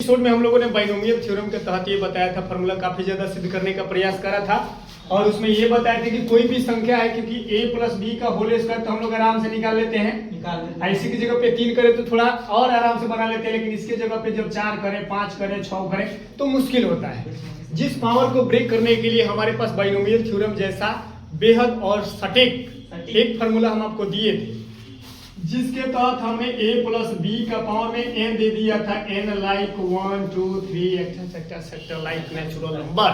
Episode में हम लोगों ने बाइनोमियल थ्योरम के तहत ये बताया था, फॉर्मूला काफी ज्यादा सिद्ध करने का प्रयास करा था और उसमें ये बताया था कि कोई भी संख्या है क्योंकि a प्लस बी का होल स्क्वायर तो हम लोग आराम से निकाल लेते हैं। इसी की जगह पे 3 करें तो थोड़ा और आराम से बना लेते हैं, लेकिन इसके जगह पे जब 4 करें, 5 करें, 6 करें तो मुश्किल होता है। जिस पावर को ब्रेक करने के लिए हमारे पास बाइनोमियल थ्योरम जैसा बेहद और सटीक एक फार्मूला हम आपको दिए थे, जिसके तहत हमने a प्लस बी का पावर में n दे दिया था, n like 1 2 3 etcetera like natural number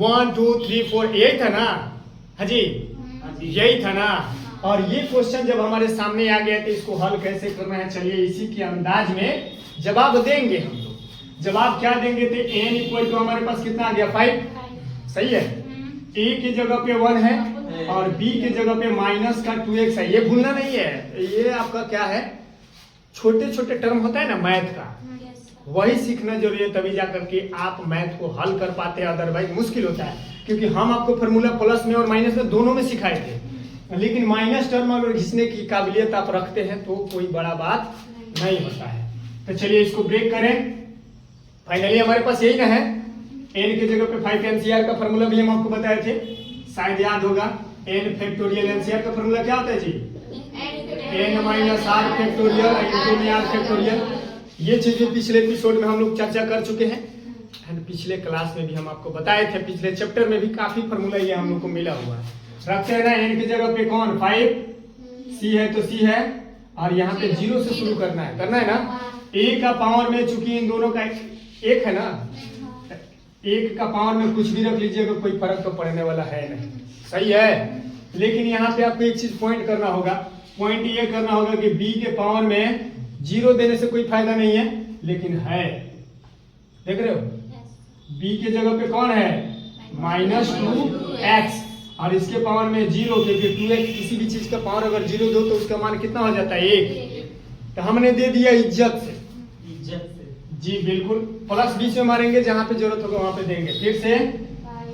1 2 3 4 यही था ना हाजी, यही था ना। और ये क्वेश्चन जब हमारे सामने आ गया तो इसको हल कैसे करना है, चलिए इसी के अंदाज में जवाब देंगे हम लोग। जवाब क्या देंगे थे, n इक्वल टू हमारे पास कितना आ गया 5, सही है। a की जगह पे 1 है और b की जगह पे माइनस का 2x है, ये भूलना नहीं है। ये आपका क्या है, छोटे छोटे टर्म होता है ना मैथ का, वही सीखना जरूरी है, तभी जाकर के आप मैथ को हल कर पाते हैं, अदरवाइज मुश्किल होता है। क्योंकि हम आपको फार्मूला प्लस में और माइनस में दोनों में सिखाए थे, लेकिन माइनस टर्म अगर घिसने की काबिलियत आप रखते हैं तो कोई बड़ा बात नहीं होता है। तो चलिए इसको ब्रेक करें। फाइनली हमारे पास यही ना है, n की जगह पे 5 NCR का फार्मूला भी हम आपको बताए थे, शायद याद होगा। n फैक्टोरियल NCR का फार्मूला क्या होता है जी, n minus r factorial into में r फैक्टोरियल। ये चीजें पिछले एपिसोड में हम लोग चर्चा कर चुके हैं एंड पिछले क्लास में भी हम आपको बताए थे, पिछले चैप्टर में भी काफी फार्मूला ये हम लोग को मिला हुआ है। रखते हैं ना, n की जगह पे कौन 5, c है तो c है और यहाँ पे 0 से शुरू करना है ना। a का पावर में चूंकि इन दोनों का एक है ना, एक का पावर में कुछ भी रख लीजिएगा कोई फर्क तो पड़ने वाला है नहीं, सही है। लेकिन यहाँ पे आपको एक चीज पॉइंट करना होगा, पॉइंट ये करना होगा कि b के पावर में 0 देने से कोई फायदा नहीं है, लेकिन है, देख रहे हो b के जगह पे कौन है -2x और इसके पावर में 0, क्योंकि 2x किसी भी चीज का पावर अगर 0 दो तो उसका मान कितना हो जाता है 1। तो हमने दे दिया इज्जत से जी, बिल्कुल प्लस बीच में मारेंगे, जहां पे जरूरत होगा वहां पे देंगे। फिर से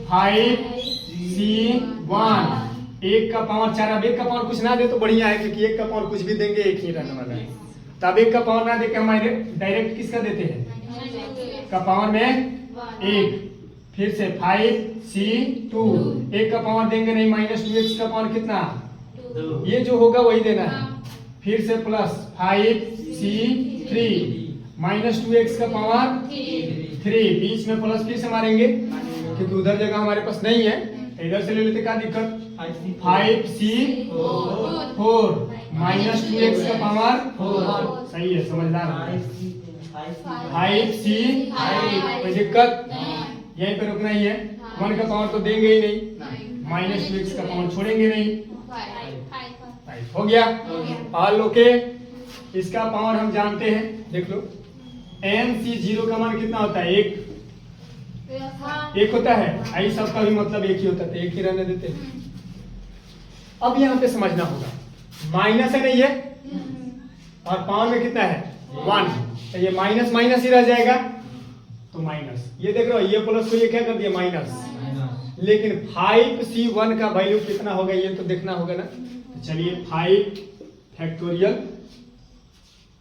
5c1, 1 का पावर 4। अब 1 का पावर कुछ ना दे तो बढ़िया है, क्योंकि 1 का पावर कुछ भी देंगे एक ही रहने वाला है। तो अब 1 का पावर ना देके हमारे डायरेक्ट किसका देते हैं, का पावर में 1। फिर से 5c2, 1 का पावर देंगे नहीं, -2x का पावर कितना, ये जो होगा वही देना है। फिर से प्लस 5c3, -2x का पावर 3, बीच में प्लस फिर से मारेंगे क्योंकि उधर जगह हमारे पास नहीं है, इधर से ले लेते, क्या दिक्कत, 5c4, -2x का पावर 4, सही है, समझदार। 5c8, कोई दिक्कत, यहीं पे रुकना ही है। 1 का पावर तो देंगे ही नहीं, -2x का पावर छोड़ेंगे नहीं, 5 हो गया। ऑल ओके, इसका पावर हम जानते हैं, देख लो nc0 का मान कितना होता है, 1 होता है। आई सबका भी मतलब एक ही होता है, एक ही रहने देते हैं। अब यहाँ पे समझना होगा, माइनस है नहीं है और पावर में कितना है 1, तो ये माइनस माइनस ही रह जाएगा, तो माइनस, ये देख रहे हो, ये प्लस को ये क्या कर दिया माइनस। लेकिन 5c1 का वैल्यू कितना होगा ये तो देखना होगा ना। तो चलिए 5 फैक्टोरियल,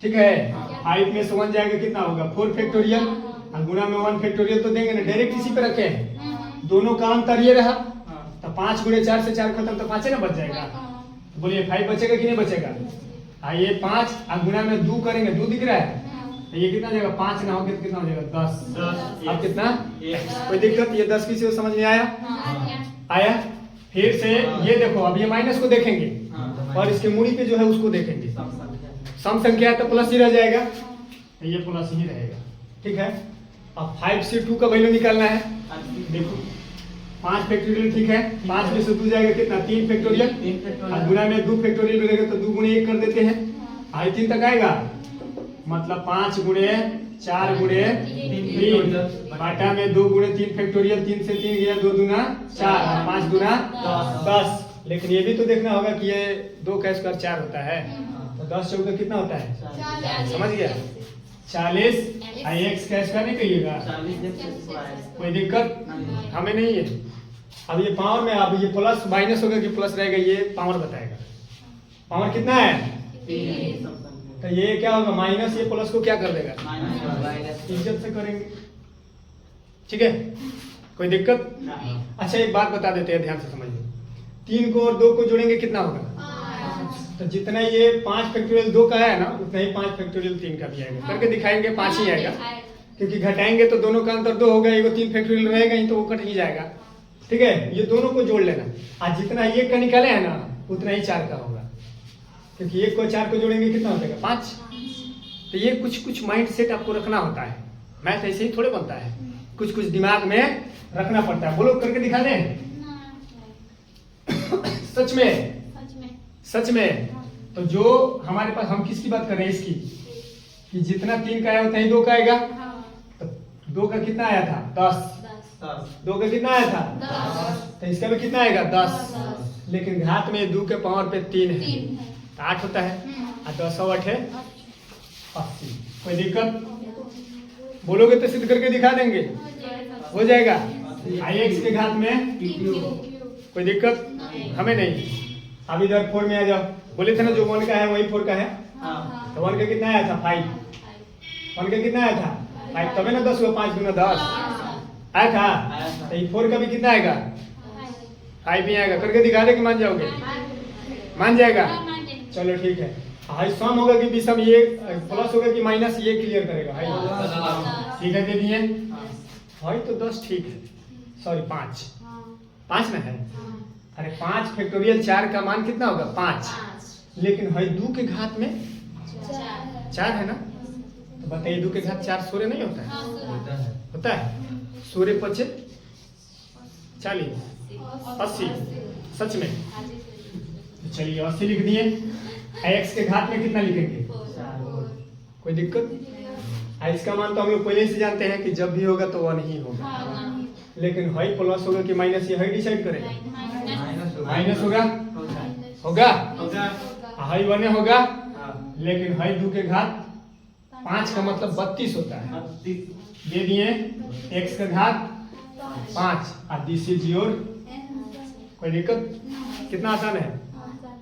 ठीक है, 5 में से 1 जाएगा कितना होगा 4 फैक्टोरियल और गुणा में 1 फैक्टोरियल तो देंगे ना, डायरेक्ट इसी पे रखे हैं। दोनों का अंतर ये रहा, तो 5 गुणे 4 से 4 खत्म, तो 5 है ना बच जाएगा। तो बोलिए 5 बचेगा कि नहीं बचेगा, ये 5 और गुणा में 2 करेंगे, 2 दिख रहा है, तो ये कितना जाएगा, 5 ना होगा तो कितना हो जाएगा 10। अब कितना, कोई दिक्कत, ये 10 किसी को समझ में आया। फिर से ये देखो, अब ये माइनस को देखेंगे और इसके मूड़ी पे जो है उसको देखेंगे, सम संख्या है तो प्लस ही रह जाएगा, तो ये प्लस ही रहेगा, ठीक है। अब 5c2 का वैल्यू निकालना है, देखो 5 फैक्टोरियल, ठीक है, 5 में से 2 जाएगा कितना 3 फैक्टोरियल और गुणा में 2 फैक्टोरियल रहेगा तो 2 गुणे 1 कर देते हैं, 3 तक आएगा, मतलब 5 गुणे 4 गुणे 3, बाटा में 2 गुणे 3 फैक्टोरियल, 3 से 3 गया, 2 दूना 4, 5 दूना 10। लेकिन ये भी तो देखना होगा कि ये 2 का स्क्वायर 4 होता है, तो 10 चौका कितना होता है, समझ गया, 40। x का स्क्वायर नहीं कहिएगा, कोई दिक्कत हमें नहीं है। अब ये पावर में, अब ये प्लस माइनस होगा कि प्लस रहेगा, ये पावर बताएगा। पावर कितना है तो ये क्या होगा, माइनस ये प्लस को क्या कर देगा, माइनस। इज्जत से करेंगे। ठीक है, कोई दिक्कत? अच्छा एक बात बता देते हैं, ध्यान से समझिए। 3 को और 2 को जोड़ेंगे कितना होगा, तो जितना ये 5 फैक्टोरियल 2 का है ना, उतना ही 5 फैक्टोरियल 3 का भी आएगा। करके दिखाएंगे 5 ही आएगा, क्योंकि घटाएंगे तो दोनों का अंतर 2 होगा, एगो 3 फैक्टोरियल रहेगा ही तो वो कट ही जाएगा। ठीक है, ये दोनों को जोड़ लेना, आज जितना 1 का निकाले है ना उतना ही 4 का होगा, क्योंकि 1 को 4 को जोड़ेंगे कितना हो जाएगा, 5। तो ये कुछ कुछ माइंड सेट आपको रखना होता है, मैथ ऐसे ही थोड़े बनता है, कुछ कुछ दिमाग में रखना पड़ता है। बोलो, करके दिखा दें? सच में सच में। तो जो हमारे पास, हम किसकी बात कर रहे हैं, इसकी, कि जितना 3 का आया उतना ही 2 का आएगा। तो 2 का कितना आया था, 10। 2 का कितना आया था, 10। तो इसका भी कितना आएगा, 10। लेकिन घात में 2 के पावर पे 3 है, तो 8 होता है, और 10 और 8 है 80। कोई दिक्कत? बोलोगे तो सिद्ध करके दिखा देंगे, हो जाएगा। x के घात में कोई दिक्कत हमें नहीं। अब इधर 4 में आ जाओ, बोले थे ना जो 1 का है वही 4 का है। तो 1 का कितना आया था, 5। 1 का कितना आया था, 5, तभी ना 10 हुआ, 5 गुना 10 आया था। तो 4 का भी कितना आएगा, 5 ही आएगा। करके दिखा दे कि मान जाओगे, मान जाएगा, चलो ठीक है। हाई सम होगा कि विषम, ये प्लस होगा कि माइनस, ये क्लियर करेगा। हाई ठीक है, दे दिए। हाई तो 10 ठीक है, सॉरी 5 ना है। अरे 5 फैक्टोरियल 4 का मान कितना होगा, 5। लेकिन हाई 2 के घात में 4 है ना, तो बताइए 2 के घात 4 सोरे नहीं होता है, होता है। सोरे 5 40 80, सच में। तो चलिए 80 लिख दिए। x के घात में कितना लिखेंगे, कोई दिक्कत? इसका मान तो हम लोग पहले से जानते हैं कि जब भी होगा तो 1 ही होगा। लेकिन हाई प्लस होगा कि माइनस, ये हाई डिसाइड करेगा। माइनस होगा, होगा हाई 1 होगा। लेकिन हाई 2 के घात 5 का मतलब 32 होता है। दे दिए, x का घात 5 और दिस इज योर। कोई दिक्कत? कितना आसान है,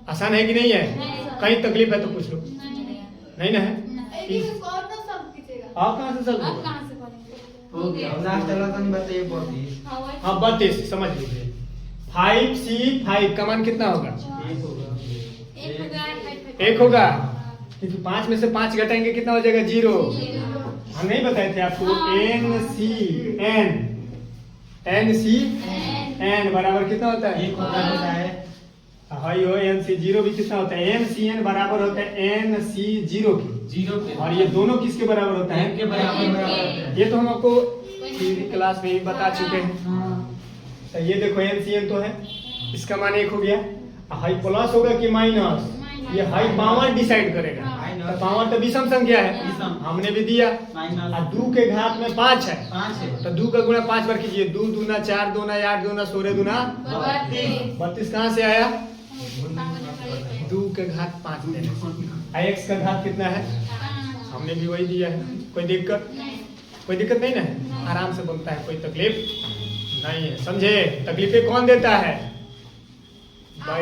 आसान है कि नहीं है? कहीं तकलीफ है तो पूछ लो, नहीं ना है? आप कहाँ से सॉल्व होगा? हाँ 32 समझ लीजिए। 5c5 का मान कितना होगा, 1 होगा, क्योंकि 5 में से 5 घटाएंगे कितना हो जाएगा, 0। हम नहीं बताए थे आपको, NCN बराबर कितना होता है, 1 होता है। हाई हो NC0 भी कितना होता है, NCN बराबर होता है NC0 के। और ये दोनों किसके बराबर होता है, के बराबर। ये तो हम आपको क्लास में ही बता चुके हैं। तो ये देखो NCN तो है, इसका मान 1 हो गया। हाई प्लस होगा कि माइनस, ये हाई पावर डिसाइड करेगा। तो पावर तो विषम संख्या है, हमने भी दिया। और 2 के घात में 5 है, तो 2 का गुणा 5 बार कीजिए। 2 दूना 4 दूना 8 दूना 16 दूना 32 कहाँ से आया, 2 के घात 5 देना। x का घात कितना है, हमने भी वही दिया है। कोई दिक्कत? कोई दिक्कत नहीं ना है, आराम से बनता है, कोई तकलीफ नहीं है। समझे? तकलीफें कौन देता है,